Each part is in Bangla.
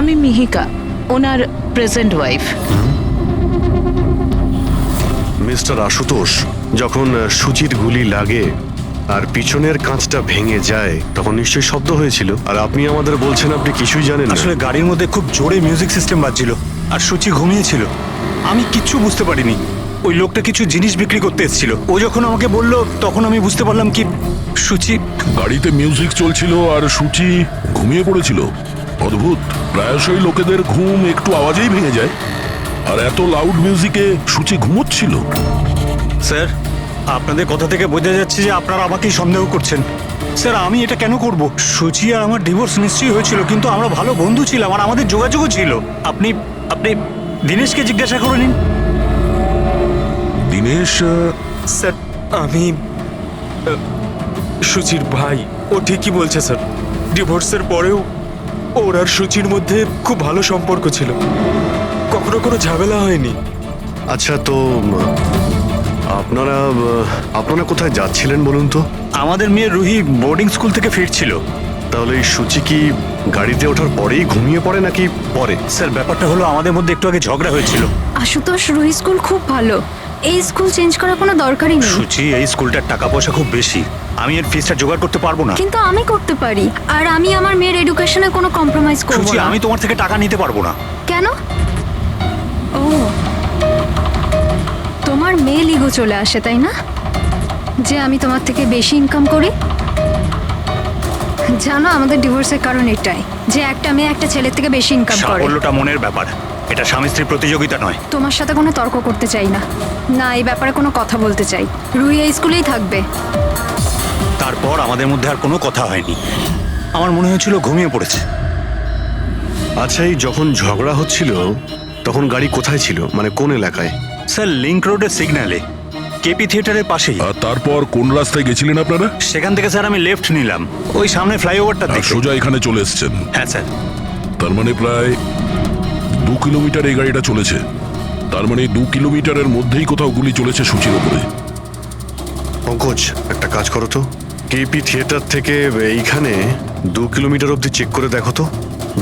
আমি মিহিকা, ওনার প্রেজেন্ট ওয়াইফ। মিস্টার আশুতোষ, যখন সুচির গুলি লাগে আর পিছনের কাঁচটা ভেঙে যায় তখন নিশ্চয়ই শব্দ হয়েছিল, আর আপনি আমাদের বলছেন আপনি কিছুই জানেন না। আসলে গাড়ির মধ্যে খুব জোরে মিউজিক সিস্টেম বাজছিল আর সুচি ঘুমিয়েছিল। আমি কিচ্ছু বুঝতে পারিনি। ওই লোকটা কিছু জিনিস বিক্রি করতে এসেছিল। ও যখন আমাকে বলল তখন আমি বুঝতে পারলাম কি সুচি। গাড়িতে মিউজিক চলছিল আর সুচি ঘুমিয়ে পড়েছিল। অদ্ভুত, প্রায়শই লোকেদের ঘুম একটু আওয়াজেই ভেঙে যায়, আর এত লাউড মিউজিকে সুচি ঘুমোচ্ছিল। স্যার, আপনাদের কথা থেকে বোঝা যাচ্ছে যে আপনারা আমাকেই সন্দেহ করছেন। স্যার, আমি এটা কেন করব? সুচি আর আমার ডিভোর্স নিশ্চয়ই হয়েছিল, কিন্তু আমরা ভালো বন্ধু ছিলাম আর আমাদের যোগাযোগও ছিল। আপনি আপনি দীনেশকে জিজ্ঞাসা করে নিন। দীনেশ? স্যার, আমি সুচির ভাই। ও ঠিকই বলছে স্যার, ডিভোর্সের পরেও ওর আর সুচির মধ্যে খুব ভালো সম্পর্ক ছিল, কখনো কোনো ঝামেলা হয়নি। আচ্ছা, তো আপনারা আপনারা কোথায় যাচ্ছিলেন বলুন তো? আমাদের মেয়ে রুহি বোর্ডিং স্কুল থেকে ফিরছিল। তাহলে এই সুচি কি গাড়িতে ওঠার পরেই ঘুমিয়ে পড়ে নাকি পরে? স্যার, ব্যাপারটা হলো আমাদের মধ্যে একটু আগে ঝগড়া হয়েছিল। আশুতোষ, রুহি স্কুল খুব ভালো, এই স্কুল চেঞ্জ করার কোনো দরকারই নেই। সুচি, এই স্কুলটার টাকা পয়সা খুব বেশি, আমি এর ফিসটা জোগাড় করতে পারবো না। কিন্তু আমি করতে পারি, আর আমি আমার মেয়ের এডুকেশনে কোনো কম্প্রোমাইজ করব সুচি, না। আমি তোমার থেকে টাকা নিতে পারবো না। কেন? ও, তোমার মেয়ে লিগো চলে আসে, তাই না? যে আমি তোমার থেকে বেশি ইনকাম করি। জানো, আমাদের ডিভোর্সের কারণ এটাই, যে একটা মেয়ে একটা ছেলের থেকে বেশি ইনকাম করে। সাফল্যটা মনের ব্যাপার, এটা স্বামী স্ত্রীর প্রতিযোগিতা নয়। তোমার সাথে কোনো তর্ক করতে চাই না, না এই ব্যাপারে কোনো কথা বলতে চাই। রুহি এই স্কুলেই থাকবে। তারপর আমাদের মধ্যে আর কোনো কথা হয়নি। আমার মনে হয়েছিল ঘুমিয়ে পড়েছে। আচ্ছা, এই যখন ঝগড়া হচ্ছিল তখন গাড়ি কোথায় ছিল, মানে কোন এলাকায়? স্যার, লিংক রোডের সিগন্যালে, কেপি থিয়েটারের পাশেই। আর তারপর কোন রাস্তায় গেছিলেন আপনারা? সেখান থেকে স্যার আমি লেফট নিলাম, ওই সামনে ফ্লাইওভারটা আর দেখে। সোজা এখানে চলে এসেছেন? হ্যাঁ স্যার। তার মানে প্রায় 2 কিলোমিটার এই গাড়িটা চলেছে। তার মানে 2 কিলোমিটারের মধ্যেই কোথাও গুলি চলেছে সুচির উপরে। পঙ্কজ, একটা কাজ করো তো, কেপি থিয়েটার থেকে এইখানে 2 কিলোমিটার অবধি চেক করে দেখো তো,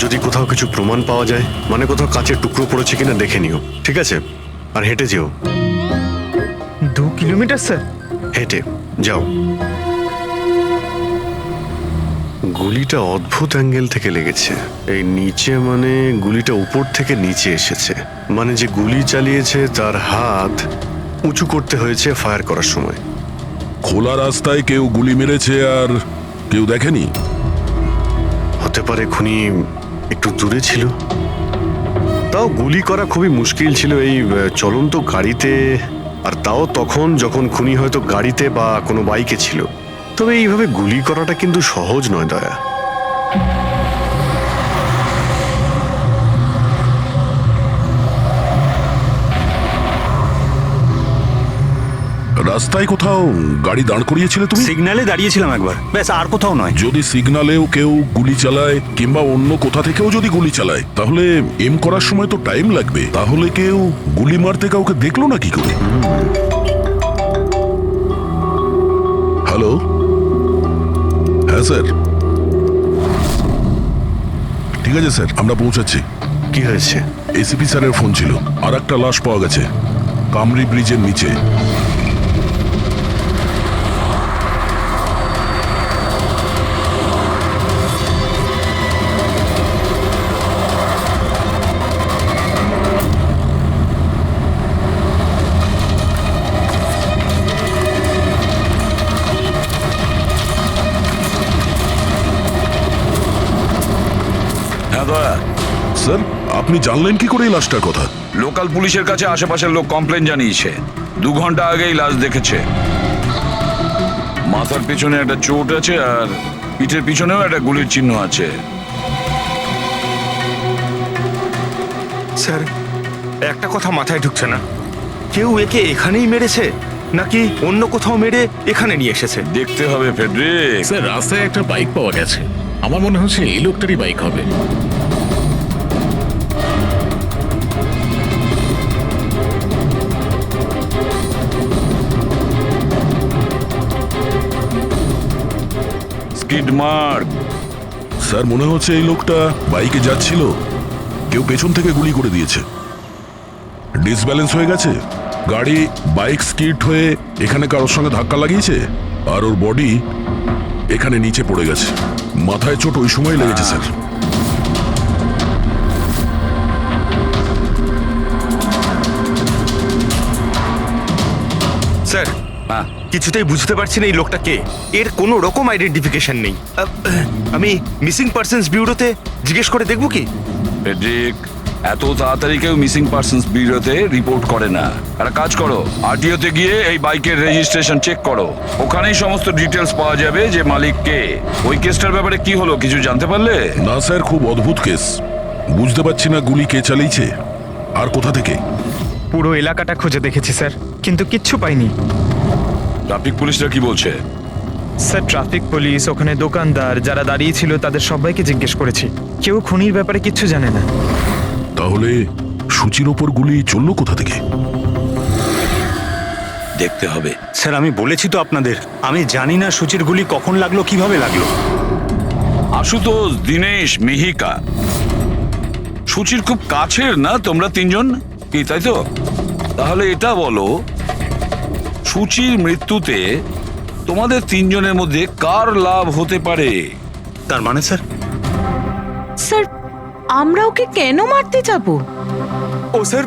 যদি কোথাও কিছু প্রমাণ পাওয়া যায়, মানে কোথাও কাচের টুকরো পড়েছে কিনা দেখে নিও, ঠিক আছে? আর হেঁটে যেও। 2 কিলোমিটার স্যার? হেঁটে যাও। গুলিটা অদ্ভুত অ্যাঙ্গেল থেকে লেগেছে, এই নিচে, মানে গুলিটা উপর থেকে নিচে এসেছে, মানে যে গুলি চালিয়েছে তার হাত উঁচু করতে হয়েছে ফায়ার করার সময়। খোলা রাস্তায় কেউ গুলি মেরেছে আর কেউ দেখেনি? হতে পারে খুনি একটু দূরে ছিল, তাও গুলি করা খুবই মুশকিল ছিল এই চলন্ত গাড়িতে, আর তাও তখন যখন খুনি হয়তো গাড়িতে বা কোনো বাইকে ছিল। তবে এইভাবে গুলি করাটা কিন্তু সহজ নয় দয়া। রাস্তায় কোথাও গাড়ি দাঁড় করিয়েছিলে তুমি? সিগন্যালে দাঁড়িয়েছিলাম একবার, ব্যাস, আর কোথাও নয়। যদি সিগন্যালেও কেউ গুলি চালায় কিংবা অন্য কোথা থেকেও যদি গুলি চালায়, তাহলে এম করার সময় তো টাইম লাগবে। তাহলে কেউ গুলি মারতে কাউকে দেখলো না কি করে? হ্যালো? হ্যাঁ স্যার, ঠিক আছে স্যার, আমরা পৌঁছাচ্ছি। কি হয়েছে? এসিপি স্যারের ফোন ছিল, আর একটা লাশ পাওয়া গেছে কামরি ব্রিজের নিচে। স্যার, আপনি জানলেন কি করে এই লাশটার কথা? লোকাল পুলিশের কাছে আশেপাশের লোক কমপ্লেন জানিয়েছে, 2 ঘন্টা আগেই লাশ দেখেছে। মাথার পিছনে একটা চোট আছে আর পিঠের পিছনেও একটা গুলির চিহ্ন আছে। স্যার, একটা কথা মাথায় ঢুকছে না, কেউ একে এখানেই মেরেছে নাকি অন্য কোথাও মেরে এখানে নিয়ে এসেছে? দেখতে হবে ফেডরিক। স্যার, রাস্তায় একটা বাইক পাওয়া গেছে, আমার মনে হচ্ছে এই লোকটারই বাইক হবে। Skid mark. স্যার, মনে হচ্ছে এই লোকটা বাইকে যাচ্ছিল কেউ পেছন থেকে গুলি করে দিয়েছে। ডিসব্যালেন্স হয়ে গেছে, গাড়ি বাইক স্কিড হয়ে এখানে কারোর সঙ্গে ধাক্কা লাগিয়েছে, আর ওর বডি এখানে নিচে পড়ে গেছে। মাথায় চোট ওই সময় লেগেছে স্যার। স্যার হ্যাঁ কিছুতেই বুঝতে পারছি না এই লোকটা কে। এর কোনো রকম আইডেন্টিফিকেশন নেই। আমি মিসিং পার্সনস ব্যুরোতে জিজ্ঞেস করে দেখবো কি? ফেডরিক, এত তাড়াতাড়ি কেউ মিসিং পার্সনস ব্যুরোতে রিপোর্ট করে না। একটা কাজ করো, আরটিওতে গিয়ে এই বাইকের রেজিস্ট্রেশন চেক করো। ওখানেই সমস্ত ডিটেলস পাওয়া যাবে যে মালিক কে। ওই কেসটার ব্যাপারে কি হলো কিছু জানতে পারলে? না স্যার, খুব অদ্ভুত কেস। বুঝতে পারছি না গুলি কে চালিয়েছে আর কোথা থেকে। পুরো এলাকাটা খুঁজে দেখেছি স্যার, কিন্তু কিচ্ছু পাইনি। ট্রাফিক পুলিশরা কি বলছে? স্যার ট্রাফিক পুলিশ, ওখানে দোকানদার যারা দাঁড়িয়ে ছিল তাদের সবাইকে জিজ্ঞেস করেছি, কেউ খুনির ব্যাপারে কিচ্ছু জানে না। তাহলে সূচির ওপর গুলি চললো কোথা থেকে? দেখতে হবে। স্যার আমি বলেছি তো আপনাদের, আমি জানি না সূচির গুলি কখন লাগলো, কিভাবে লাগলো। আশুতোষ, দীনেশ, মিহিকা, সূচির খুব কাছের না তোমরা তিনজন, কি তাই তো? তাহলে এটা বলো, সূচির মৃত্যুতে তোমাদের তিনজনের মধ্যে কার লাভ হতে পারে? তার মানে স্যার, স্যার আমরা ওকে কেন মারতে যাব? ও স্যার,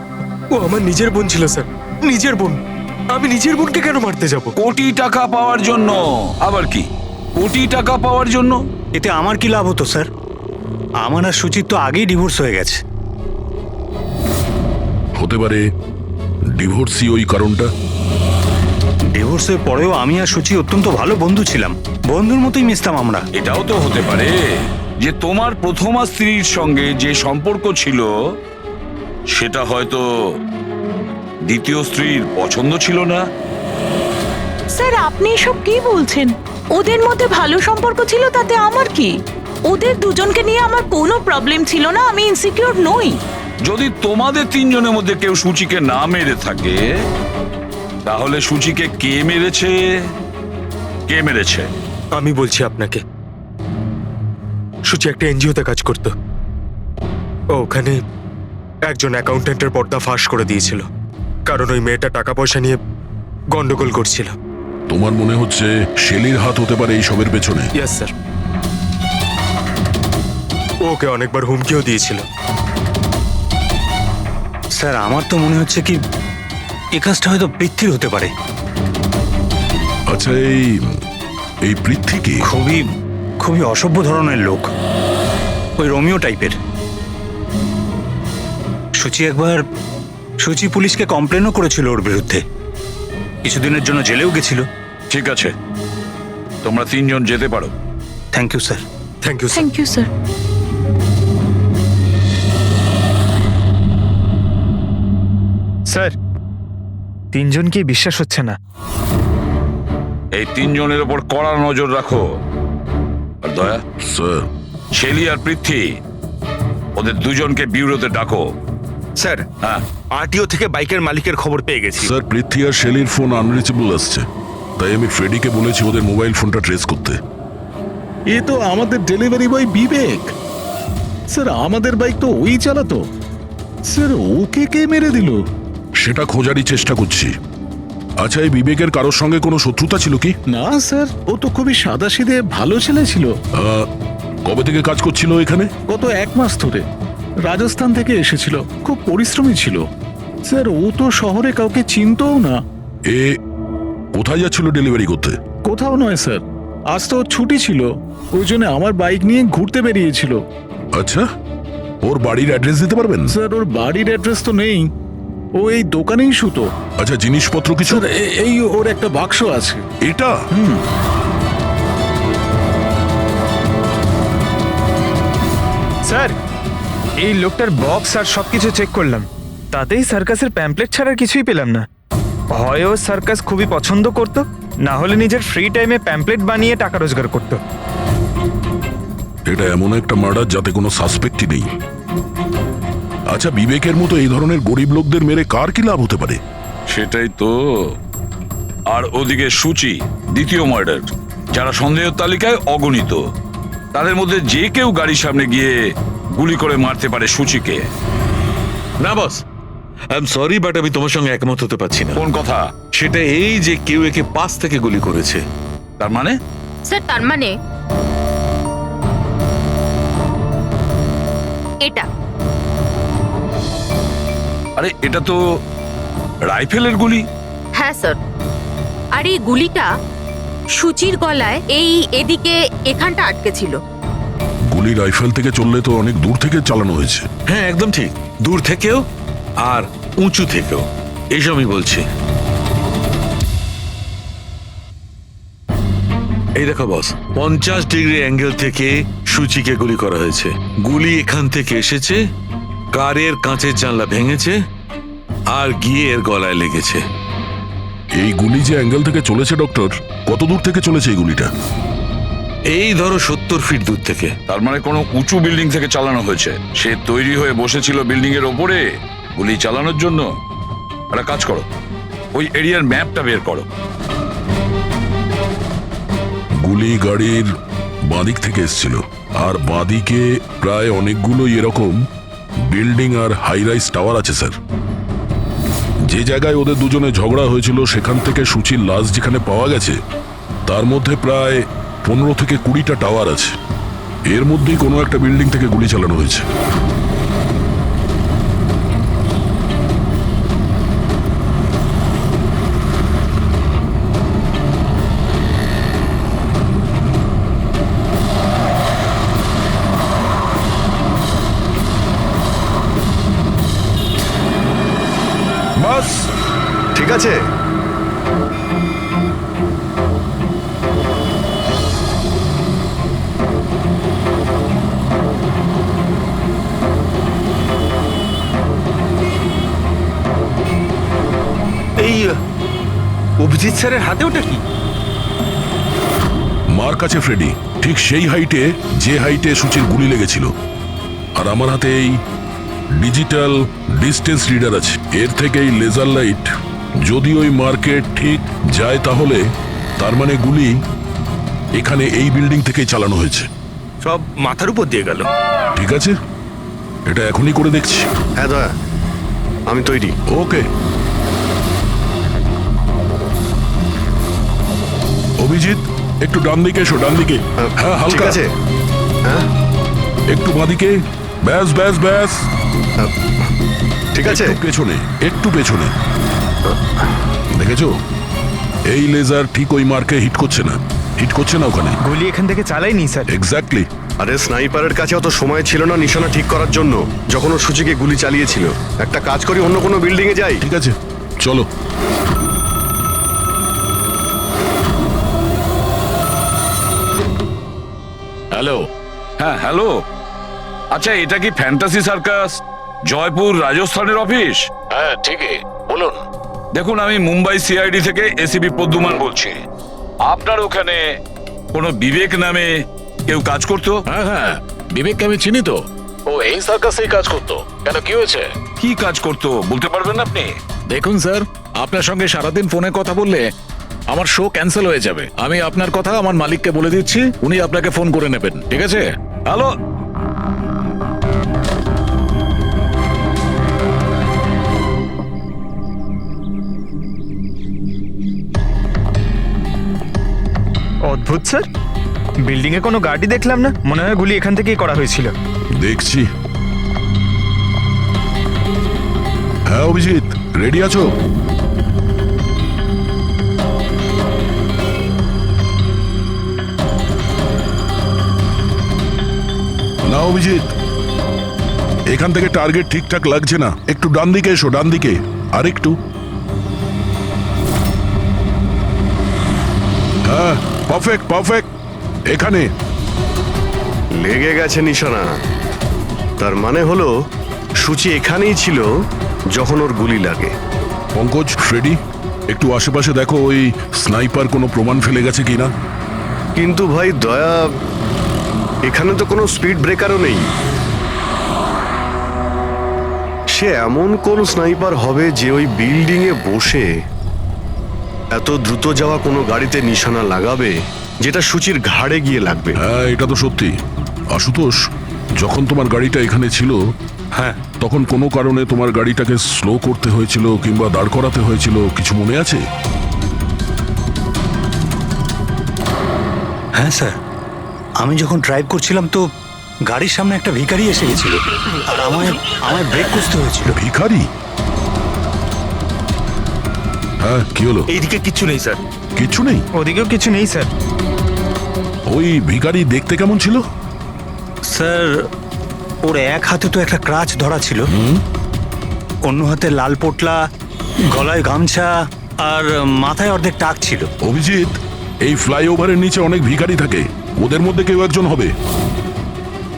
ও আমার নিজের বোন ছিল স্যার, নিজের বোন। আমি নিজের বোনকে কেন মারতে যাব? কোটি টাকা পাওয়ার জন্য। আবার কি কোটি টাকা পাওয়ার জন্য? এতে আমার কি লাভ হতো স্যার? আমার আর সুচির তো আগেই ডিভোর্স হয়ে গেছে। হতে পারে ডিভোর্সই ওই কারণটা। ডিভোর্সের পরেও আমি আর সুচি অত্যন্ত ভালো বন্ধু ছিলাম, বন্ধুর মতোই মিশতাম আমরা। এটাও তো হতে পারে যে তোমার প্রথমা স্ত্রীর সঙ্গে যে সম্পর্ক ছিল সেটা হয়তো দ্বিতীয় স্ত্রীর পছন্দ ছিল না। স্যার আপনি এসব কি বলছেন? ওদের মধ্যে ভালো সম্পর্ক ছিল, তাতে আমার কি? ওদের দুজনকে নিয়ে আমার কোনো প্রবলেম ছিল না, আমি ইনসিকিউর নই। যদি তোমাদের তিনজনের মধ্যে কেউ সূচিকে না মেরে থাকে, তাহলে সূচিকে কে মেরেছে? কে মেরেছে? আমি বলছি আপনাকে, সূচি একটা এনজিওতে কাজ করত। ও ওখানে একজন অ্যাকাউন্ট্যান্টের পর্দা ফাঁস করে দিয়েছিল, কারণ ওই মেয়েটা টাকা পয়সা নিয়ে গন্ডগোল করছিল। তোমার মনে হচ্ছে শেলির হাত হতে পারে এই সবের পেছনে? ইয়েস স্যার, ওকে অনেকবার হুমকিও দিয়েছিল। স্যার আমার তো মনে হচ্ছে কি এই কাজটা হয়তো পৃথ্বীর হতে পারে। আচ্ছা, এই পৃথ্বী কি? খুবই খুবই অসভ্য ধরনের লোক, ওই রোমিও টাইপের। সুচি পুলিশকে কমপ্লেনও করেছিল ওর বিরুদ্ধে, কিছুদিনের জন্য জেলেও গেছিল। ঠিক আছে, তোমরা তিনজন যেতে পারো। Thank you sir. Thank you sir. Thank you sir. Sir তিনজনকেই বিশ্বাস হচ্ছে না। এই তিনজনের ওপর কড়া নজর রাখো। আর দয়া, স্যার, শেলি আর পৃথ্বী, ওদের দুজনকে ব্যুরোতে ডাকো। স্যার, হ্যাঁ, আরটিও থেকে বাইকের মালিকের খবর পেয়ে গেছি। স্যার পৃথ্বী আর শেলির ফোন আনরিচেবল আসছে, তাই আমি ফ্রেডিকে বলেছি ওদের মোবাইল ফোনটা ট্রেস করতে। এ তো আমাদের ডেলিভারি বয় বিবেক। স্যার আমাদের বাইক তো ওই চালাতো। স্যার ওকে কে মেরে দিল? সেটা খোঁজারই চেষ্টা করছি। আচ্ছা, এই বিবেকের কারোর সঙ্গে কোনো শত্রুতা ছিল কি? না স্যার, ও তো খুবই সাদাসিধে ভালো ছেলে ছিল। কবে থেকে কাজ করছিল এখানে? গত 1 মাস ধরে রাজস্থান থেকে এসেছিল, খুব পরিশ্রমী ছিল। স্যার ও তো শহরে কাউকে চিনতও না। এ কোথায় যাচ্ছিল ডেলিভারি করতে? কোথাও নয় স্যার, আজ তো ওর ছুটি ছিল, ওই জন্য আমার বাইক নিয়ে ঘুরতে বেরিয়েছিল। আচ্ছা, ওর বাড়ির অ্যাড্রেস দিতে পারবেন? স্যার ওর বাড়ির অ্যাড্রেস তো নেই, ও এই দোকানেই শুতো। আচ্ছা, জিনিসপত্র কিছু? স্যার এই ওর একটা বাক্স আছে। এটা? স্যার এই লোকটার বক্স আর সবকিছু চেক করলাম, তাতেই সার্কাসের প্যাম্পলেট ছাড়া কিছুই পেলাম না। হয় ও সার্কাস খুবই পছন্দ করত, না হলে নিজের ফ্রি টাইমে প্যাম্পলেট বানিয়ে টাকা রোজগার করত। এটা এমন একটা মার্ডার যাতে কোনো সাসপেক্টই নেই। আচ্ছা, বিবেকের মতো এই ধরনের গরিব লোকদের মেরে কার কি লাভ হতে পারে? সেটাই তো। আর ওদিকে সূচি, দ্বিতীয় মার্ডার, যারা সন্দেহের তালিকায় অগণিত, তাদের মধ্যে যে কেউ গাড়ির সামনে গিয়ে গুলি করে মারতে পারে সূচিকে? না বস, আই এম সরি বাট আমি তোমার সঙ্গে একমত হতে পারছি না। কোন কথা? সেটা এই যে কেউ একে পাশ থেকে গুলি করেছে। তার মানে? স্যার তার মানে এটা। আরে এটা তো রাইফেলের গুলি। হ্যাঁ স্যার, আর এই গুলিটা সূচির গলায় এই এদিকে এখানটা আটকে ছিল। গুলি রাইফেল থেকে চললে তো অনেক দূর থেকে চালানো হয়েছে। হ্যাঁ একদম ঠিক, দূর থেকেও আর উঁচু থেকেও, এইসব আমি বলছি। এই দেখো বস, 50 ডিগ্রি অ্যাঙ্গেল থেকে সূচিকে গুলি করা হয়েছে। গুলি এখান থেকে এসেছে, কারের কাঁচের জানলা ভেঙেছে আর গিয়ে এর গলায় লেগেছে। এই গুলি যে অ্যাঙ্গেল থেকে চলেছে ডক্টর, কত দূর থেকে চলেছে এই গুলিটা? এই ধরো 70 ফিট দূর থেকে। তার মানে কোনো উঁচু বিল্ডিং থেকে চালানো হয়েছে। সে তৈরি হয়ে বসেছিল বিল্ডিং এর ওপরে গুলি চালানোর জন্য। একটা কাজ করো, ওই এরিয়ার ম্যাপটা বের করো। গুলি গাড়ির বাঁদিক থেকে এসেছিল, আর বাঁদিকে প্রায় অনেকগুলো এরকম বিল্ডিং আর হাই রাইজ টাওয়ার আছে স্যার। যে জায়গায় ওদের দুজনে ঝগড়া হয়েছিল সেখান থেকে সূচির লাশ যেখানে পাওয়া গেছে, তার মধ্যে প্রায় 15 থেকে 20টা টাওয়ার আছে। এর মধ্যেই কোনো একটা বিল্ডিং থেকে গুলি চালানো হয়েছে। বাস ঠিক আছে। এই অভিজিৎ স্যারের হাতে ওটা কি? মার কাছে ফ্রেডি, ঠিক সেই হাইটে যে হাইটে সূচির গুলি লেগেছিল। আর আমার হাতে এই ডিজিটাল ডিস্টেন্স রিডার আছে। এর থেকে এই লেজার লাইট যদি ওই মার্কেট ঠিক যায় তাহলে তার মানে গুলি এখানে এই বিল্ডিং থেকেই চালানো হয়েছে। সব মাথার উপর দিয়ে গেল। ঠিক আছে, এটা এখনই করে দেখছি। হ্যাঁ দয়া, আমি তৈরি। ওকে অভিজিৎ, একটু ডান দিকে এসো, ডান দিকে। হ্যাঁ ঠিক হালকা আছে। হ্যাঁ একটু বাঁদিকে। ব্যাস ব্যাস ব্যাস, ঠিক আছে। একটু পেছনে, একটু পেছনে। দেখেছো, এই লেজার ঠিক ওই মার্কে হিট করছে না, হিট করছে না ওখানে। গুলি এখান থেকে চালাইনি স্যার। এক্স্যাক্টলি। আরে স্নাইপারের কাছে অত সময় ছিল না নিশানা ঠিক করার জন্য যখন ও সূচিকে গুলি চালিয়েছিল। একটা কাজ করি, অন্য কোনো বিল্ডিং এ যাই। ঠিক আছে চলো। হ্যালো। হ্যাঁ হ্যালো। আচ্ছা, এটা কি ফ্যান্টাসি সার্কাস জয়পুর রাজস্থানের অফিস? হ্যাঁ ঠিকই, বলুন। দেখুন, আমি মুম্বাই সিআইডি থেকে এসিপি পদ্মমান বলছি। আপনার ওখানে কোনো বিবেক নামে কেউ কাজ করতো? হ্যাঁ হ্যাঁ, বিবেককে আমি চিনি তো। ও এই সার্কাসেই কাজ করতো। কেন, কি হয়েছে? কি কাজ করতো বলতে পারবেন আপনি? দেখুন স্যার, আপনার সঙ্গে সারাদিন ফোনে কথা বললে আমার শো ক্যান্সেল হয়ে যাবে। আমি আপনার কথা আমার মালিককে বলে দিচ্ছি, উনি আপনাকে ফোন করে নেবেন। ঠিক আছে? হ্যালো। অদ্ভুত স্যার, বিল্ডিং এ কোনো গাড়ি দেখলাম না। মনে হয় গুলি এখান থেকেই করা হয়েছিল। দেখছি। হ্যাঁ অভিজিৎ, রেডি আছো? না অভিজিৎ, এখান থেকে টার্গেট ঠিকঠাক লাগছে না। একটু ডান দিকে এসো, ডান দিকে। আর একটু। হ্যাঁ পারফেক্ট পারফেক্ট। এখানে লেগে গেছে নিশানা। তার মানে হলো সূচি এখানেই ছিল যখন ওর গুলি লাগে। পঙ্কজ, ফ্রেডি, একটু আশেপাশে দেখো ওই স্নাইপার কোনো প্রমাণ ফেলে গেছে কিনা। কিন্তু ভাই দয়া, এখানে তো কোনো স্পিড ব্রেকারও নেই। সে এমন কোন স্নাইপার হবে যে ওই বিল্ডিং এ বসে এত দ্রুত যাওয়া কোনো গাড়িতে নিশানা লাগাবে যেটা সূচির ঘাড়ে গিয়ে লাগবে। হ্যাঁ এটা তো সত্যি। আশুতোষ, যখন তোমার গাড়িটা এখানে ছিল হ্যাঁ তখন কোনো কারণে তোমার গাড়িটাকে স্লো করতে হয়েছিল কিংবা দাঁড় করাতে হয়েছিল, কিছু মনে আছে? হ্যাঁ স্যার, আমি যখন ড্রাইভ করছিলাম তো গাড়ির সামনে একটা ভিখারি এসে গেছিল আর আমায় ব্রেক করতে হয়েছিল। ভিখারি? হ্যাঁ, কি হলো? এইদিকে কিচ্ছু নেই স্যার। কিচ্ছু নেই? ওদিকেও কিছু নেই স্যার। ওই ভিখারি দেখতে কেমন ছিল? স্যার, ওর এক হাতে তো একটা ক্রাচ ধরা ছিল, অন্য হাতে লাল পোটলা, গলায় গামছা আর মাথায় অর্ধেক টাক ছিল। অভিজিৎ, এই ফ্লাইওভারের নিচে অনেক ভিখারি থাকে, ওদের মধ্যে কেউ একজন হবে।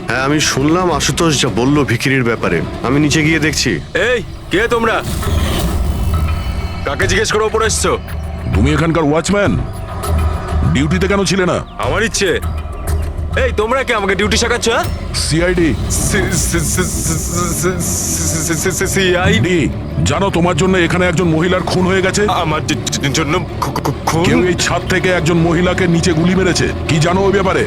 হ্যাঁ, আমি শুনলাম আশুতোষ যা বললো ভিখিরির ব্যাপারে। আমি নিচে গিয়ে দেখছি। এই কে তোমরা? কাকে জিজ্ঞেস করে ওপরে এসছো? তুমি এখানকার ওয়াচম্যান, ডিউটিতে কেন ছিলে না? আমার ইচ্ছে। এই তোমরা কে আমাকে ডিউটি শেখাচ্ছ? সিআইডি। সিআইডি? জানো তোমার জন্য এখানে একজন মহিলার খুন হয়ে গেছে? আমার জন্য খুন? কেউ এই ছাদ থেকে একজন মহিলাকে নিচে গুলি মেরেছে, কি জানো ওই ব্যাপারে?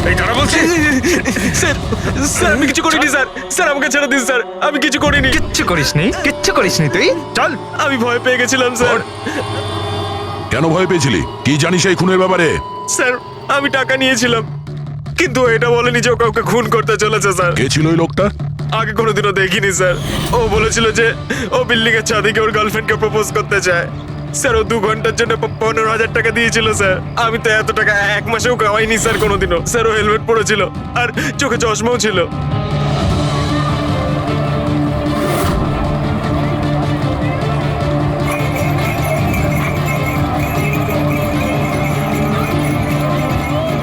এই দাঁড়া বলছি। স্যার স্যার আমি কিছু করিনি স্যার। স্যার আমাকে ছেড়ে দিন স্যার, আমি কিছু করিনি। কিচ্ছু করিসনি, কিচ্ছু করিসনি তুই। চল। আমি ভয় পেয়ে গেছিলাম স্যার। কেন ভয় পেয়েছিলি? কি জানিস এই খুনের ব্যাপারে? স্যার আমি টাকা নিয়েছিলাম, কিন্তু এটা বলেনি যে ও কাউকে খুন করতে চলেছে স্যার। কে ছিল ওই লোকটা? আগে কোনোদিনও দেখিনি স্যার। ও বলেছিল যে ও বিল্ডিং এর ছাদে গিয়ে ওর গার্লফ্রেন্ডকে প্রপোজ করতে চায়। স্যার ও 2 ঘন্টার জন্য 15,000 টাকা দিয়েছিল স্যার। আমি তো এত টাকা এক মাসেও কামাইনি স্যার কোনোদিনও। স্যার ও হেলমেট পরেছিল আর চোখে চশমাও ছিল।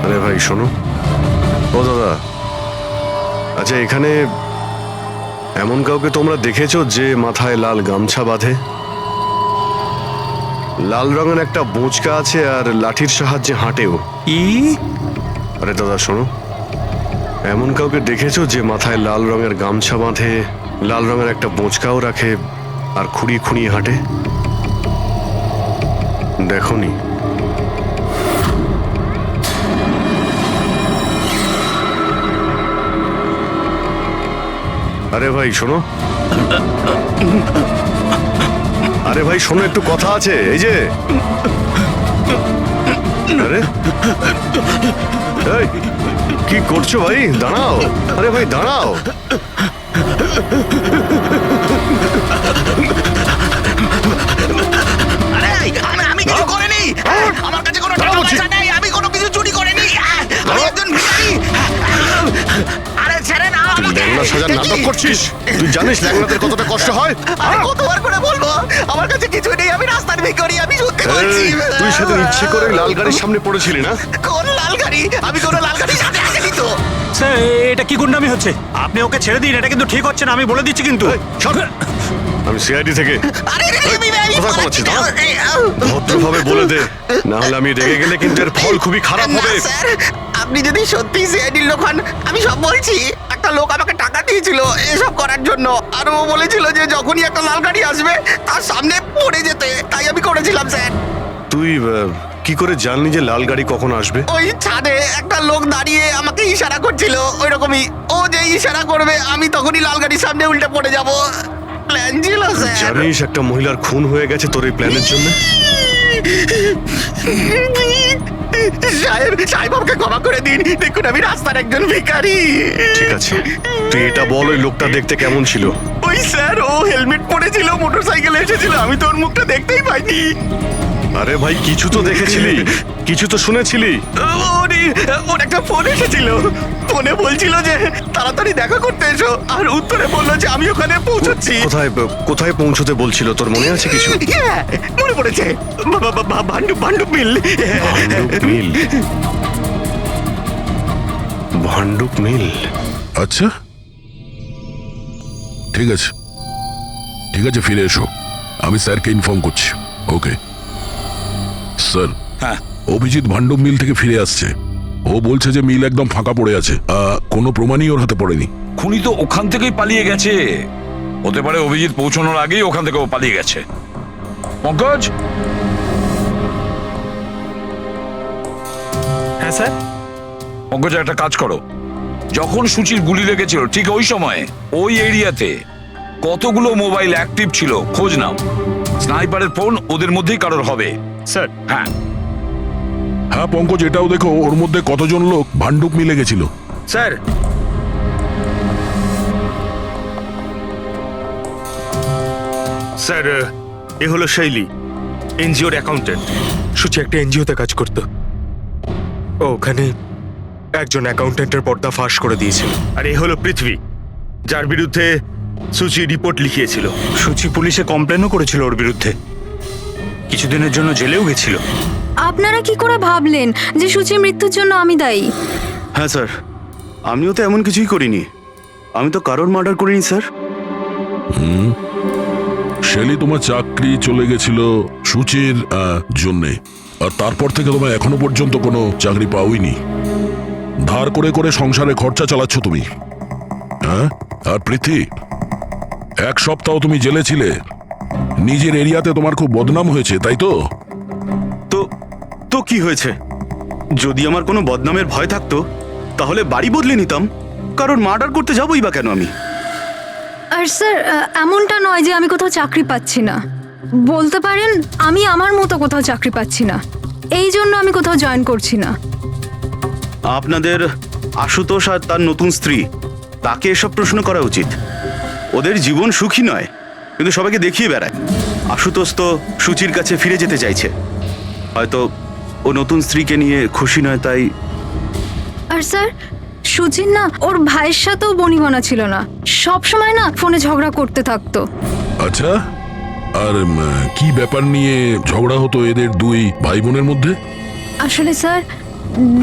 আরে ভাই শোনো। ও দাদা, আচ্ছা এখানে এমন কাউকে তোমরা দেখেছো যে মাথায় লাল গামছা বাঁধে, লাল রঙের একটা বোঁচকা আছে আর লাঠির সাহায্যে হাঁটেও? আরে দাদা শোনো, এমন কাউকে দেখেছো যে মাথায় লাল রঙের গামছা বাঁধে, লাল রঙের একটা বোঁচকাও রাখে আর খুঁড়িয়ে খুঁড়িয়ে হাঁটে? দেখোনি? আরে ভাই শোনো, আরে ভাই শোনো, একটু কথা আছে। এই যে আরে এই, কি করছো ভাই? দাঁড়াও। আরে ভাই দাঁড়াও। আমি কিছু করিনি। আমার কাছে কোনো টাকা পয়সা নেই। আমি কোনো কিছু চুরি করিনি। আমি একজন ভিখারি। আরে ছেড়ে না তুই আমাকে। ল্যাংড়া সাজার নাটক করছিস? তুই জানিস ল্যাংড়াদের কতটা কষ্ট হয়? আরে কতবার করে বলবো আমার কাছে কিছু নেই। আমি রাস্তার ভিখারি। আমি সত্যি বলছি। এই, তুই সেদিন ইচ্ছে করে লাল গাড়ির সামনে পড়েছিলি না? কোন লাল গাড়ি? আমি কোনো লাল গাড়ির সাথে আসেনি তো। স্যার, এটা কি গুন্ডামি হচ্ছে? আপনি ওকে ছেড়ে দিন, এটা কিন্তু ঠিক হচ্ছে না, আমি বলে দিচ্ছি কিন্তু। এই, সর। আমি সিআইডি থেকে। আরে আমি কোথায় পালাচ্ছিস? দাঁড়া। ভদ্রভাবে বলে দে, না হলে আমি রেগে গেলে কিন্তু এর ফল খুবই খারাপ হবে। না, স্যার, আপনি যদি সত্যি সিআইডির লোক হন, আমি সব বলছি। একটা লোক আমাকে টাকা দিয়েছিল এসব করার জন্য, আর ও বলেছিল যে যখনই একটা লাল গাড়ি আসবে তার সামনে পড়ে যেতে, তাই আমি করেছিলাম স্যার। তুই কি করে জানলি যে লাল গাড়ি কখন আসবে? ওই ছাদে একটা লোক দাঁড়িয়ে আমাকে ইশারা করছিল, ওই রকমই। ও যে ইশারা করবে আমি তখনই লাল গাড়ির সামনে উল্টে পড়ে যাব। প্ল্যান ছিল স্যার। জানিস একটা মহিলার খুন হয়ে গেছে তোর এই প্ল্যানের জন্য? সাহেব আমাকে ক্ষমা করে দিন। দেখুন আমি রাস্তার একজন ভিখারি। ঠিক আছে, তুই এটা বল ওই লোকটা দেখতে কেমন ছিল? ওই স্যার, ও হেলমেট পরেছিল, মোটরসাইকেলে এসেছিল, আমি তো ওর মুখটা দেখতেই পাইনি। আরে ভাই কিছু তো দেখেছিলি, কিছু তো শুনেছিলি। ওর একটা ফোন এসেছিল, ফোনে বলছিল যে তাড়াতাড়ি দেখা করতে এসো, আর উত্তরে বললো যে আমি ওখানে পৌঁছচ্ছি। কোথায় কোথায় পৌঁছতে বলছিল, তোর মনে আছে কিছু? হ্যাঁ, মনে পড়েছে। ভান্ডুপ মিল। ভান্ডুপ মিল? ভান্ডুপ মিল? আচ্ছা ঠিক আছে, ঠিক আছে, ফিরে এসো। আমি স্যারকে ইনফর্ম করছি। Okay sir. হ্যাঁ অভিজিৎ ভান্ডব মিল থেকে ফিরে আসছে। ও বলছে যে মিল একদম ফাঁকা পড়ে আছে, কোনো প্রমাণই ওর হাতে পড়েনি। খুনি তো ওখান থেকেই পালিয়ে গেছে। হতে পারে অভিজিৎ পৌঁছানোর আগেই ওখান থেকে ও পালিয়ে গেছে। পঙ্কজ, হ্যাঁ স্যার। পঙ্কজ একটা কাজ করো, যখন সুচির গুলি লেগেছিল ঠিক ওই সময় ওই এরিয়াতে কতগুলো মোবাইল অ্যাক্টিভ ছিল খোঁজ নাও। স্নাইপারের ফোন ওদের মধ্যেই কারোর হবে। স্যার। হ্যাঁ হ্যাঁ পঙ্কজ, এটাও দেখো ওর মধ্যে কতজন লোক ভান্ডুপ মিলে গেছিল। স্যার, স্যার এ হলো শৈলী, এনজিওর অ্যাকাউন্টেন্ট। সুচি একটা এনজিওতে কাজ করত। ও ওখানে একজন অ্যাকাউন্টেন্টের পর্দা ফাঁস করে দিয়েছিল। আর এ হলো পৃথ্বী, যার বিরুদ্ধে সুচি রিপোর্ট লিখিয়েছিল। সুচি পুলিশে কমপ্লেনও করেছিল ওর বিরুদ্ধে, কিছুদিনের জন্য জেলেও গেছিল। আপনারা কি করে ভাবলেন যে সুচির মৃত্যুর জন্য আমি দায়ী? হ্যাঁ স্যার, আমিও তো এমন কিছুই করিনি। আমি তো কারোর মার্ডার করিনি স্যার। শেলি, তোমার চাকরি চলে গেছিল সুচির জন্যে, আর তারপর থেকে তোমার এখনো পর্যন্ত কোনো চাকরি পাওইনি। ধার করে করে সংসারে খরচা চালাচ্ছ তুমি। হ্যাঁ, আর পৃথ্বী, 1 সপ্তাহ তুমি জেলে ছিলে। নিজের এরিয়াতে তোমার খুব বদনাম হয়েছে, তাই তো? তো কি হয়েছে? যদি আমার কোনো বদনামের ভয় থাকতো তাহলে বাড়ি বদলে নিতাম। কারণ মার্ডার করতে যাবোই বা কেন আমি? আর স্যার, এমনটা নয় যে আমি কোথাও চাকরি পাচ্ছি না। বলতে পারেন আমি আমার মতো কোথাও চাকরি পাচ্ছি না, এই জন্য আমি কোথাও জয়েন করছি না। আপনাদের আশুতোষ আর তার নতুন স্ত্রী, তাকে এসব প্রশ্ন করা উচিত। ওদের জীবন সুখী নয়, কিন্তু সবাইকে দেখিয়ে বেড়ায়। আশুতোষ তো সুচির কাছে ফিরে যেতে চাইছে। হয়তো ও নতুন স্ত্রীকে নিয়ে খুশি নয়, তাই। আর স্যার, সুচির না ওর ভাইয়ের সাথেও বনিবনা ছিল না, সব সময় না ফোনে ঝগড়া করতে থাকতো। আচ্ছা, আর কি ব্যাপার নিয়ে ঝগড়া হতো এদের দুই ভাই বোনের মধ্যে? আসলে স্যার,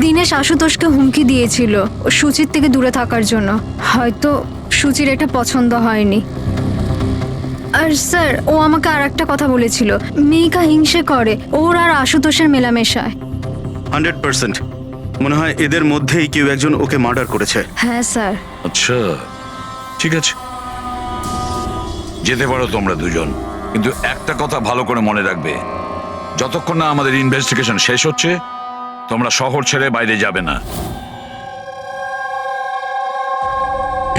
দিনেশ আশুতোষকে হুমকি দিয়েছিল ও সুচির থেকে দূরে থাকার জন্য। হয়তো সুচির এটা পছন্দ হয়নি। আর স্যার, ও আমাকে আর একটা কথা বলেছিল, মেয়েকা হিংসে করে ওর আর আশুতোষের মেলামেশায়। 100% মনে হয় এদের মধ্যেই কেউ একজন ওকে মার্ডার করেছে। হ্যাঁ স্যার। আচ্ছা, ঠিক আছে, যেতে পারো তোমরা দুজন। কিন্তু একটা কথা ভালো করে মনে রাখবে, যতক্ষণ না আমাদের ইনভেস্টিগেশন শেষ হচ্ছে তোমরা শহর ছেড়ে বাইরে যাবে না।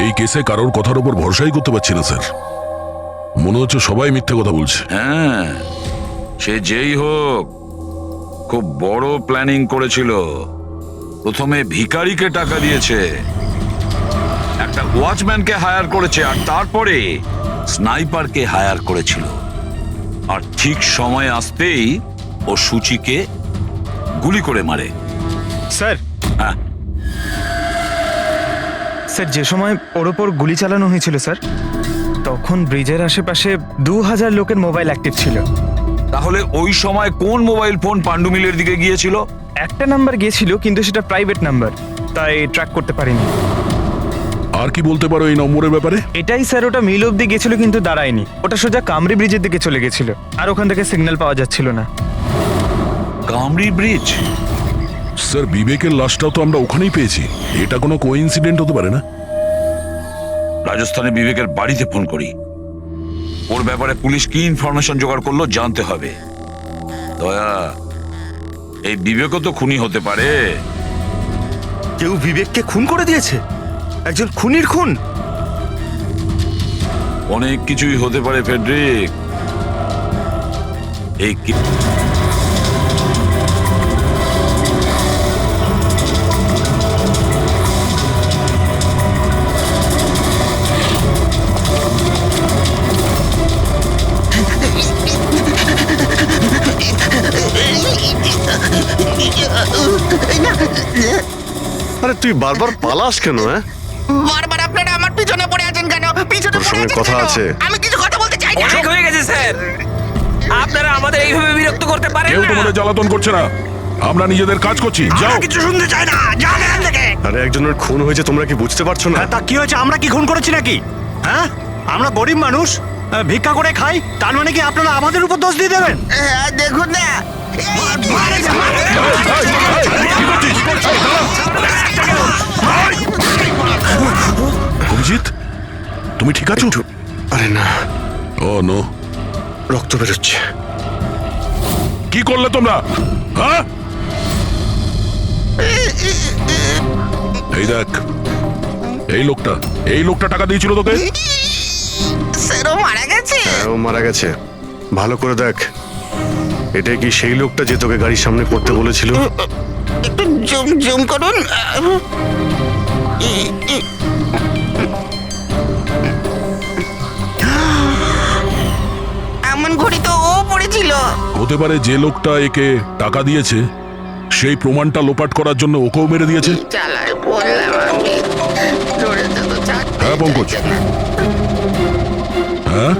এই কেসে কারোর কথার উপর ভরসাই করতে পারছি না স্যার। মনে হচ্ছে সবাই মিথ্যে কথা বলছে। হ্যাঁ, সে যেই হোক খুব বড় প্ল্যানিং করেছিল। প্রথমে ভিখারিকে টাকা দিয়েছে, একটা ওয়াচম্যানকে হায়ার করেছে, আর তারপরে স্নাইপারকে হায়ার করেছিল। আর ঠিক সময় আসতেই ও সুচিকে গুলি করে মারে। স্যার, হ্যাঁ, স্যার যে সময় ওর ওপর গুলি চালানো হয়েছিল স্যার, তখন ব্রিজের আশেপাশে 2000 লোকের মোবাইল অ্যাক্টিভ ছিল। তাহলে ওই সময় কোন মোবাইল ফোন পান্ডু মিলের দিকে গিয়েছিল? একটা নাম্বার গিয়েছিল, কিন্তু সেটা প্রাইভেট নাম্বার, তাই ট্র্যাক করতে পারিনি। আর কি বলতে পারো এই নম্বরের ব্যাপারে? এটাই স্যার, ওটা মিল অব্দি গেছিল কিন্তু দাঁড়ায়নি। ওটা সোজা কামরি ব্রিজের দিকে চলে গেছিল, আর ওখান থেকে সিগন্যাল পাওয়া যাচ্ছিল না। কামরি ব্রিজ? স্যার, বিবেকের লাশটাও তো আমরা ওখানেই পেয়েছি। এটা কোনো কোইন্সিডেন্ট হতে পারে না? রাজস্থানে বিবেকের বাড়িতে ফোন করি, ওর ব্যাপারে পুলিশ কি ইনফরমেশন জোগাড় করলো জানতে হবে। দয়া, এই বিবেকও তো খুনি হতে পারে। কেউ বিবেককে খুন করে দিয়েছে? একজন খুনির খুন? অনেক কিছুই হতে পারে ফেডরিক। এই আরে তুই বারবার পালাস কেন? হ্যাঁ, বারবার আপনারা আমার পিছনে পড়ে আছেন কেন? পিছনে তোর পড়ে সঙ্গে আছেন কথা কেন? আছে। আমি কিছু কথা বলতে চাই না। অনেক হয়ে গেছে স্যার, আপনারা আমাদের এইভাবে বিরক্ত করতে পারেন কেউ না। তোমাদের জ্বালাতন করছে না, আমরা নিজেদের কাজ করছি। যাও। কিছু শুনতে চাই না, যান এখান থেকে। আরে একজনের খুন হয়েছে, তোমরা কি বুঝতে পারছো না? তা কি হয়েছে? আমরা কি খুন করেছি নাকি? হ্যাঁ, আমরা গরিব মানুষ, ভিক্ষা করে খাই, তার মানে কি আপনারা আমাদের উপর দোষ দিয়ে দেবেন? হ্যাঁ, দেখুন না অভিজিৎ, তুমি ঠিক আছো? আরে না, ও নো, রক্ত বেরোচ্ছে। কি করলে তোমরা? হ্যাঁ, এই দেখ, এই লোকটা টাকা দিয়েছিল তোকে। স্যার ও মারা গেছে। হ্যাঁ, ও মারা গেছে। ভালো করে দেখ, এটা কি সেই লোকটা যে তোকে গাড়ির সামনে করতে বলেছিল? একটু জুম জুম করুন। এমন ঘড়ি তো ও পড়েছিল। হতে পারে যে লোকটা একে টাকা দিয়েছে সেই প্রমাণটা লোপাট করার জন্য ওকেও মেরে দিয়েছে। চালায় বললাম আমি, ধরেছে তো চাকরি। হ্যাঁ পঙ্কজ, হ্যাঁ,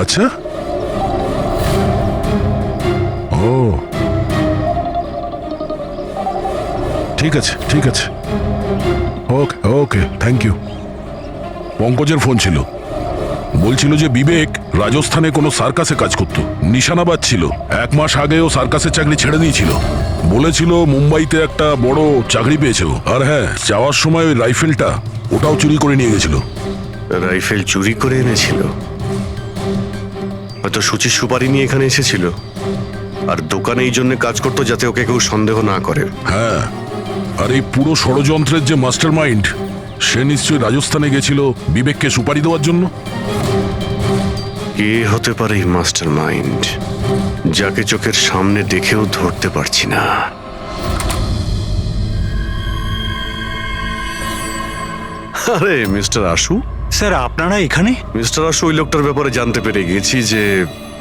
আচ্ছা, ও ঠিক আছে, ঠিক আছে, ওকে ওকে, থ্যাংক ইউ। পঙ্কজের ফোন ছিল, বলছিল যে বিবেক রাজস্থানে কোনো সার্কাসে কাজ করত, নিশানাবাদ ছিল। 1 মাস আগে ও সার্কাসের চাকরি ছেড়ে দিয়েছিল। বলেছিল মুম্বাইতে একটা বড় চাকরি পেয়েছে ও। আর হ্যাঁ, যাওয়ার সময় ওই রাইফেলটা ওটাও চুরি করে নিয়ে গেছিল। রাইফেল চুরি করে এনেছিল? হয়তো সুচির সুপারি নিয়ে এখানে এসেছিল, আর দোকানে এই জন্য কাজ করতো যাতে ওকে কেউ সন্দেহ না করে। হ্যাঁ, আর এই পুরো ষড়যন্ত্রের যে মাস্টার মাইন্ড, সে নিশ্চয়ই রাজস্থানে গেছিল বিবেককে সুপারি দেওয়ার জন্য। কে হতে পারে এই মাস্টার মাইন্ড, যাকে চোখের সামনে দেখেও ধরতে পারছি না? আরে মিস্টার আশু। স্যার আপনারা এখানে? মিস্টার আশু, ওই লোকটার ব্যাপারে জানতে পেরে গেছি যে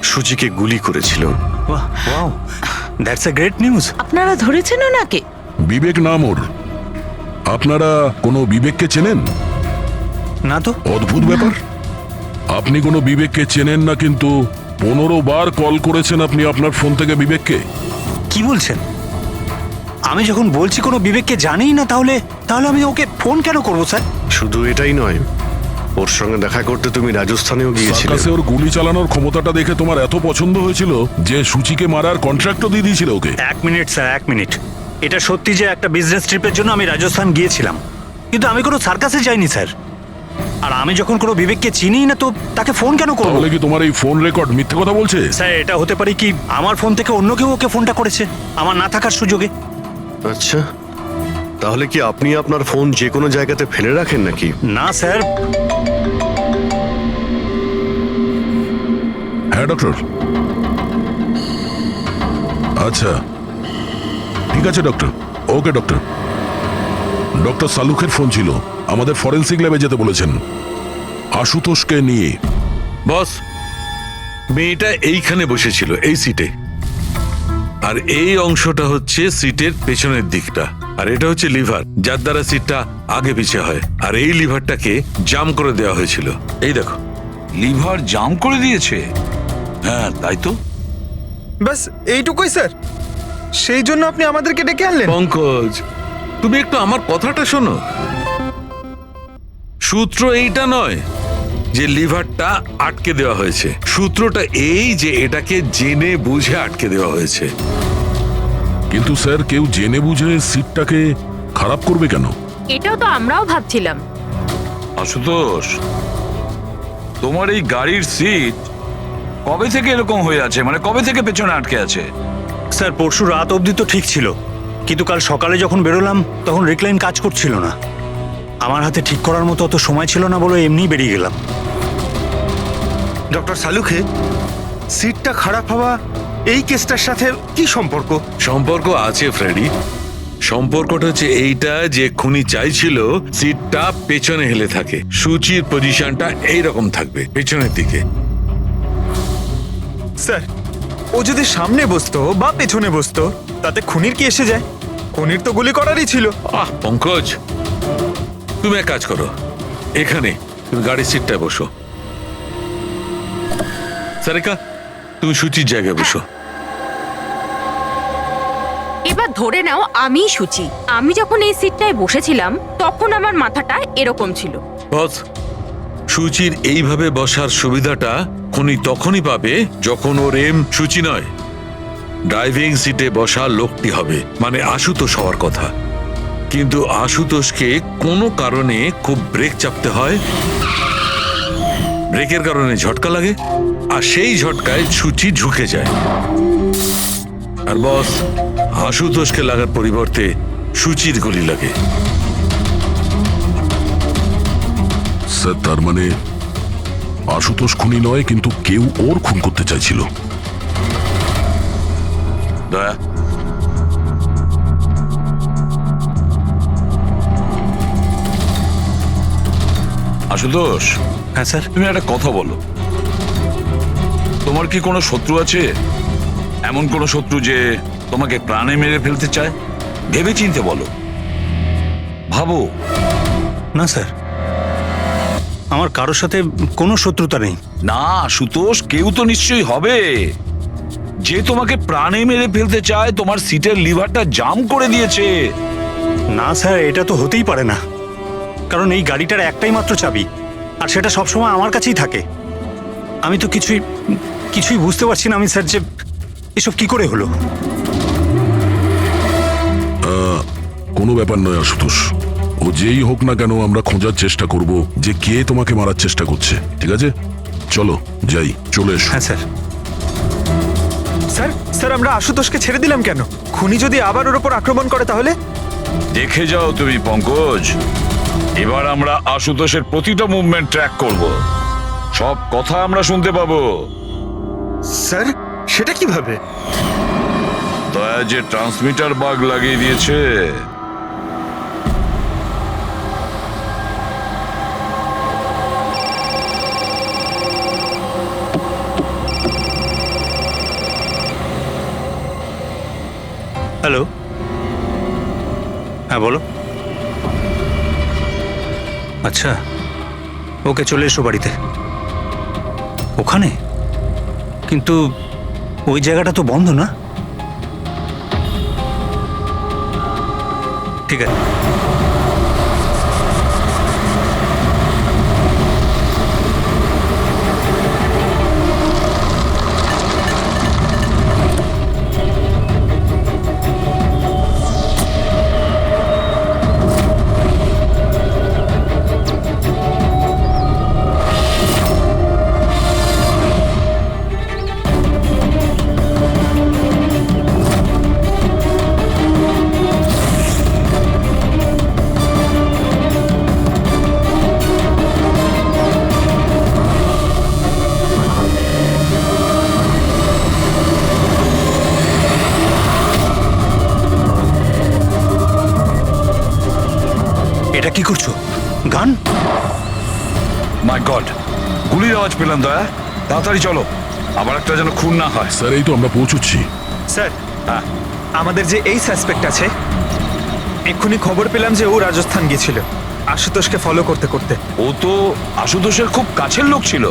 সুচিকে গুলি করেছিল। Wow, that's a great news. আপনারা ধরেছেন ওনাকে? বিবেক নাম ওর। আপনারা কোনো বিবেককে চেনেন? না তো। অদ্ভুত ব্যাপার, আপনি কোনো বিবেককে চেনেন না, কিন্তু 15 বার কল করেছেন আপনি আপনার ফোন থেকে বিবেককে। কি বলছেন? আমি যখন বলছি কোনো বিবেককে জানিই না, তাহলে আমি ওকে ফোন কেন করবো স্যার? শুধু এটাই নয়, ওর সঙ্গে দেখা করতে তুমি রাজস্থানেও গিয়েছিলে। সার্কাসে ওর গুলি চালানোর ক্ষমতাটা দেখে তোমার এত পছন্দ হয়েছিল যে সুচিকে মারার কন্ট্রাক্টও দিয়ে দিয়েছিল ওকে। 1 মিনিট স্যার, 1 মিনিট। এটা সত্যি যে একটা বিজনেস ট্রিপের জন্য আমি রাজস্থান গিয়েছিলাম, কিন্তু আমি কোনো সার্কাসে যাইনি স্যার। আর আমি যখন কোনো বিবেককে চিনি না, তো তাকে ফোন কেন করবো? তাহলে কি তোমার এই ফোন রেকর্ড মিথ্যে কথা বলছে? স্যার, এটা হতে পারে কি আমার ফোন থেকে অন্য কেউ ওকে ফোনটা করেছে আমার না থাকার সুযোগে। আচ্ছা, তাহলে কি আপনি আপনার ফোন যে কোনো জায়গাতে ফেলে রাখেন নাকি? না স্যার। হ্যাঁ ডক্টর। আচ্ছা, ঠিক আছে ডক্টর। ওকে ডক্টর। ডক্টর সালুখের ফোন ছিল, আমাদের ফরেন্সিক ল্যাবে যেতে বলেছেন আশুতোষকে নিয়ে। বস, মেয়েটা এইখানে বসেছিল, এই সিটে। আর এই অংশটা হচ্ছে সিটের পেছনের দিকটা, আর এটা হচ্ছে লিভার, যার দ্বারা সিটটা আগে পিছে হয়। আর এই লিভারটাকে জাম করে দেওয়া হয়েছিল। এই দেখো, লিভার জাম করে দিয়েছে? হ্যাঁ, তাই তো। বাস এইটুকুই স্যার, সেই জন্য আপনি আমাদেরকে ডেকে আনলেন? পঙ্কজ, তুমি একটু আমার কথাটা শোনো। সূত্র এইটা নয় যে লিভারটা আটকে দেওয়া হয়েছে, সূত্রটা এই যে এটাকে জেনে বুঝে আটকে দেওয়া হয়েছে। কিন্তু স্যার, কেউ জেনে বুঝে সিটটাকে খারাপ করবে কেন? এটাও তো আমরাও ভাবছিলাম। আশুতোষ, তোমার এই গাড়ির সিট কবে থেকে এরকম হয়ে আছে? মানে কবে থেকে পেছনে আটকে আছে? স্যার, পরশু রাত অবধি তো ঠিক ছিল, কিন্তু কাল সকালে যখন বেরোলাম তখন রিক্লাইন কাজ করছিল না। আমার হাতে ঠিক করার মতো অত সময় ছিল না বলে এমনি বেরিয়ে গেলাম। ডক্টর সালুখে, সিটটা খারাপ হওয়া এই কেসটার সাথে কি সম্পর্ক? সম্পর্ক আছে ফ্রেডি। সম্পর্কটা হচ্ছে এইটা যে খুনি চাইছিল সিটটা পেছনে হেলে থাকে, সুচির পজিশনটা এইরকম থাকবে পেছনের দিকে। স্যার, ও যদি সামনে বসতো বা পেছনে বসতো তাতে খুনির কি এসে যায়? খুনির তো গুলি করারই ছিল। পঙ্কজ, তুমি এক কাজ করো, এখানে তুমি গাড়ির সিটটায় বসো। সারিকা, তুমি সুচির জায়গায় বসো। এবার ধরে নাও আমি সুচি। আমি যখন এই সিটটায় বসেছিলাম তখন আমার মাথাটা এরকম ছিল। বস, সুচির এইভাবে বসার সুবিধাটা খুনি তখনই পাবে যখন ওর এম সুচি নয়, ড্রাইভিং সিটে বসা লোকটি হবে, মানে আশুতোষ হওয়ার কথা। কিন্তু আশুতোষকে কোনো কারণে খুব ব্রেক চাপতে হয়, ব্রেকের কারণে ঝটকা লাগে, আর সেই ঝটকায় সুচি ঝুঁকে যায়। আর বস, আশুতোষকে লাগার পরিবর্তে সুচির গুলি লাগে। স্যার, তার মানে আশুতোষ খুনি নয়, কিন্তু কেউ ওর খুন করতে চাইছিল। দয়া, আশুতোষ, হ্যাঁ স্যার। তুমি একটা কথা বলো, তোমার কি কোনো শত্রু আছে? এমন কোনো শত্রু যে তোমাকে প্রাণে মেরে ফেলতে চায়? ভেবে চিনতে বলো, ভাবো। না স্যার, আমার কারোর সাথে কোনো শত্রুতা নেই। না আশুতোষ, কেউ তো নিশ্চয়ই হবে যে তোমাকে প্রাণে মেরে ফেলতে চায়, তোমার সিটের লিভারটা জাম করে দিয়েছে। না স্যার, এটা তো হতেই পারে না, কারণ এই গাড়িটার একটাই মাত্র চাবি, আর সেটা সবসময় আমার কাছেই থাকে। আমি তো কিছুই বুঝতে পারছি না আমি স্যার, যে এসব কি করে হলো। কোনো ব্যাপার নয় আশুতোষ, ও যেই হোক না কেন আমরা খোঁজার চেষ্টা করব যে কে তোমাকে মারার চেষ্টা করছে। ঠিক আছে, চলো যাই, চলে এসো। হ্যাঁ স্যার। স্যার স্যার, আমরা আশুতোষকে ছেড়ে দিলাম কেন? খুনি যদি আবার ওর ওপর আক্রমণ করে তাহলে? দেখে যাও তুমি পঙ্কজ, এবার আমরা আশুতোষের প্রতিটা মুভমেন্ট ট্র্যাক করব, সব কথা আমরা শুনতে পাবো। স্যার, সেটা কিভাবে? দয়া যে ট্রান্সমিটার বাগ লাগিয়ে দিয়েছে। হ্যালো, হ্যাঁ বলো। আচ্ছা, ওকে, চলে এসো বাড়িতে। ওখানে? কিন্তু ওই জায়গাটা তো বন্ধ না? ঠিক আছে। এটা কি করছো? গান? মাই গড, গুলির আওয়াজ পেলাম। দয়া, তাড়াতাড়ি চলো, আবার একটা যেন খুন না হয়। স্যার, এই তো আমরা পৌঁছচ্ছি। স্যার, আমাদের যে এই সাসপেক্ট আছে, এক্ষুনি খবর পেলাম যে ও রাজস্থান গিয়েছিল আশুতোষকে ফলো করতে করতে। ও তো আশুতোষের খুব কাছের লোক ছিল।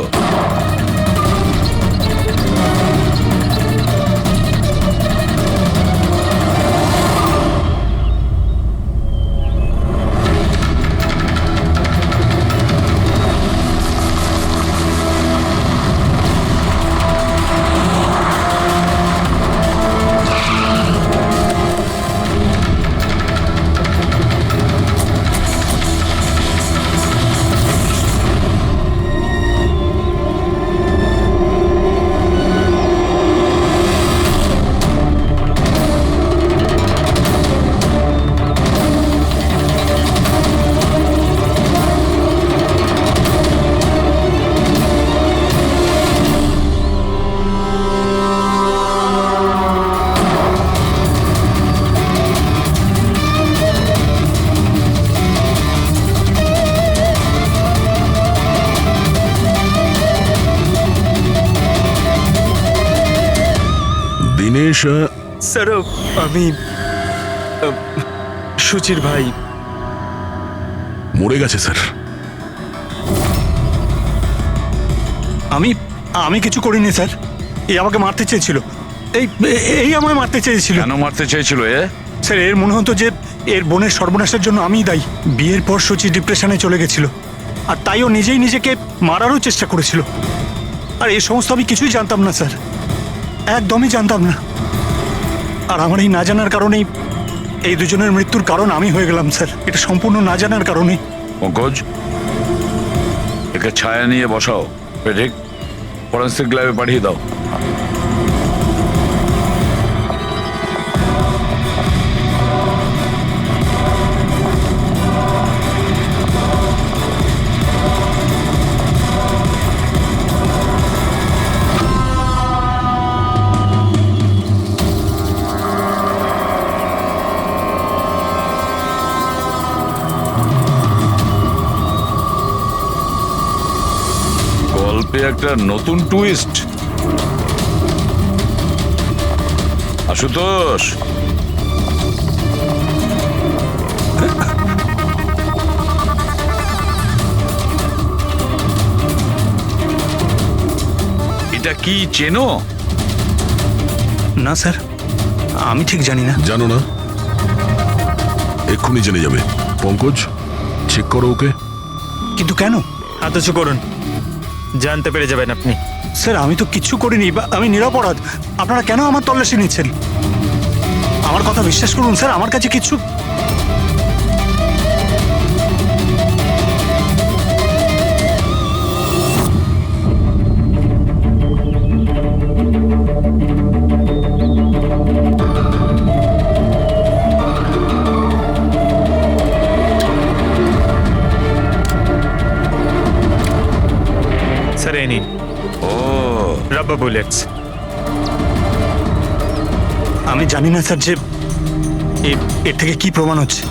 দিনেশ, স্যার, আমি সুচির ভাই। মরে গেছে স্যার। আমি কিছু করিনি স্যার, এই আমাকে মারতে চেয়েছিল। এই আমায় মারতে চেয়েছিল। কেন মারতে চেয়েছিল এ? স্যার, এর মনে হতো যে এর বোনের সর্বনাশের জন্য আমিই দায়ী। বিয়ের পর সুচি ডিপ্রেশনে চলে গেছিল, আর তাইও নিজেই নিজেকে মারারও চেষ্টা করেছিল। আর এই সমস্ত আমি কিছুই জানতাম না স্যার, একদমই জানতাম না। আর আমার এই না জানার কারণেই এই দুজনের মৃত্যুর কারণ আমি হয়ে গেলাম স্যার, এটা সম্পূর্ণ না জানার কারণে। পঙ্কজ, একে ছায়া নিয়ে বসাও, ঠিক ফরেন্সিক ল্যাবে পাঠিয়ে দাও। গল্পে একটা নতুন টুইস্ট। আশুতোষ, এটা কি চেনো? না স্যার, আমি ঠিক জানি না। জানো না? এক্ষুনি জেনে যাবে। পঙ্কজ, চেক করো ওকে। কিন্তু কেন? হাত উঁচু করুন, জানতে পেরে যাবেন আপনি। স্যার আমি তো কিচ্ছু করিনি, আমি নিরপরাধ। আপনারা কেন আমার তল্লাশি নিচ্ছেন? আমার কথা বিশ্বাস করুন স্যার, আমার কাছে কিছু। স্যার এই নিন ও রাবার বুলেটস। আমি জানি না স্যার যে এর থেকে কি প্রমাণ হচ্ছে।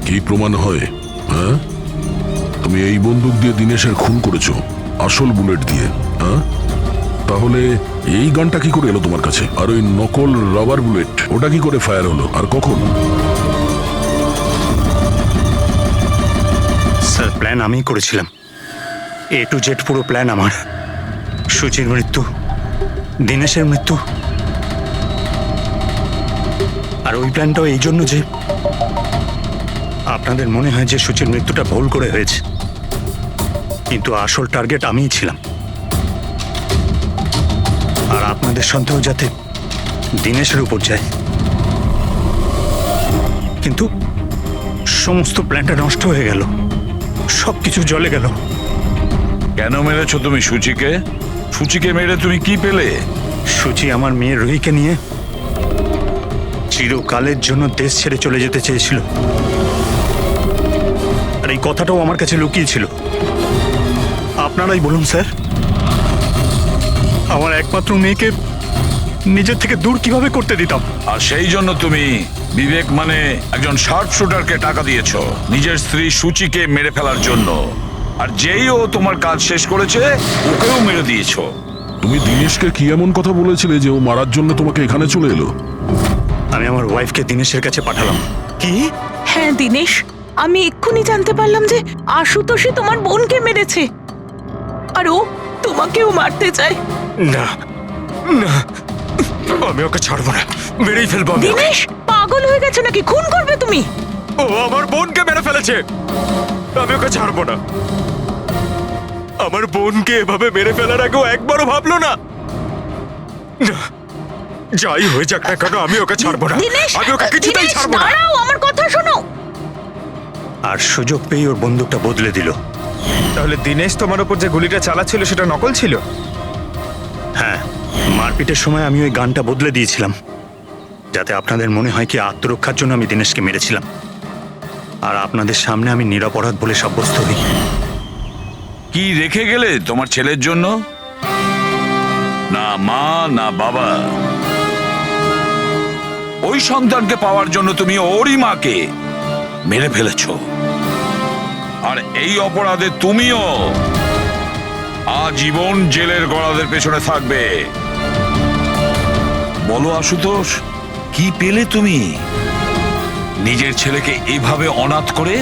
কি প্রমাণ হয়? হ্যাঁ, তুমি এই বন্দুক দিয়ে দিনেশের খুন করেছো, আসল বুলেট দিয়ে। হ্যাঁ, তাহলে এই গানটা কি করে এলো তোমার কাছে? আর ওই নকল রাবার বুলেট, ওটা কি করে ফায়ার হলো আর কখন? স্যার প্ল্যান আমিই করেছিলাম, A to Z পুরো প্ল্যান আমার। সুচির মৃত্যু, দিনেশের মৃত্যু, আর ওই প্ল্যানটাও এই জন্য যে আপনাদের মনে হয় যে সুচির মৃত্যুটা ভুল করে হয়েছে, কিন্তু আসল টার্গেট আমিই ছিলাম। আর আপনাদের সন্দেহ যাতে দিনেশের উপর যায়, কিন্তু সমস্ত প্ল্যানটা নষ্ট হয়ে গেল, সবকিছু জ্বলে গেল। কেন মেরেছো তুমি সুচিকে? সুচিকে মেরে তুমি কি পেলে? সুচি আমার মেয়ে রুহিকে নিয়ে চিরকালের জন্য দেশ ছেড়ে চলে যেতে চেয়েছিল, আর এই কথাটাও আমার কাছে লুকিয়ে ছিল। আপনারাই বলুন স্যার, আমার একমাত্র মেয়েকে নিজের থেকে দূর কিভাবে করতে দিতাম? আর সেই জন্য তুমি বিবেক মানে একজন শার্প শুটারকে টাকা দিয়েছো নিজের স্ত্রী সুচিকে মেরে ফেলার জন্য, আর যেই ও তোমার কাজ শেষ করেছে ওকেও মেরে দিয়েছো। তুমি দিনেশকে কি এমন কথা বলেছিলে যে ও মারার জন্য তোমাকে এখানে চলে এলো? আমি আমার ওয়াইফকে দিনেশের কাছে পাঠালাম। কি? হ্যাঁ দিনেশ, আমি এক্ষুনি জানতে পারলাম যে আশুতোষই তোমার বোনকে মেরেছে, আর ও তোমাকেও মারতে চায়। না না, আমি ওকে ছাড়বো না, মেরেই ফেলবো আমি ওকে। দিনেশ, পাগল হয়ে গেছো নাকি? খুন করবে তুমি? ও আমার বোনকে মেরে ফেলেছে, আমি ওকে ছাড়বো না। আমার বোনকে এভাবে মেরে ফেলার আগেও একবারও ভাবলো না। না, যাই হয়ে যাক না কেন আমি ওকে ছাড়বো না, দিনেশ, আমি ওকে কিছুতেই দিনেশ, ছাড়বো না। দাঁড়াও, আমার কথা শোনো। আর সুযোগ পেয়ে ওর বন্দুকটা বদলে দিল। তাহলে দিনেশ তোমার উপর যে গুলিটা চালাচ্ছিল সেটা নকল ছিল? হ্যাঁ, মারপিটের সময় আমি ওই গানটা বদলে দিয়েছিলাম, যাতে আপনাদের মনে হয় কি আত্মরক্ষার জন্য আমি দিনেশকে মেরেছিলাম, আর আপনাদের সামনে আমি নিরপরাধ বলে সাব্যস্ত হই। কি রেখে গেলে তোমার ছেলের জন্য? না মা না বাবা। ওই সন্তানকে পাওয়ার জন্য তুমি ওরই মাকে মেরে ফেলেছো, আর এই অপরাধে তুমিও আজীবন জেলের গড়াদের পেছনে থাকবে। বলো আশুতোষ, কি পেলে তুমি নিজের ছেলেকে এভাবে অনাথ করে?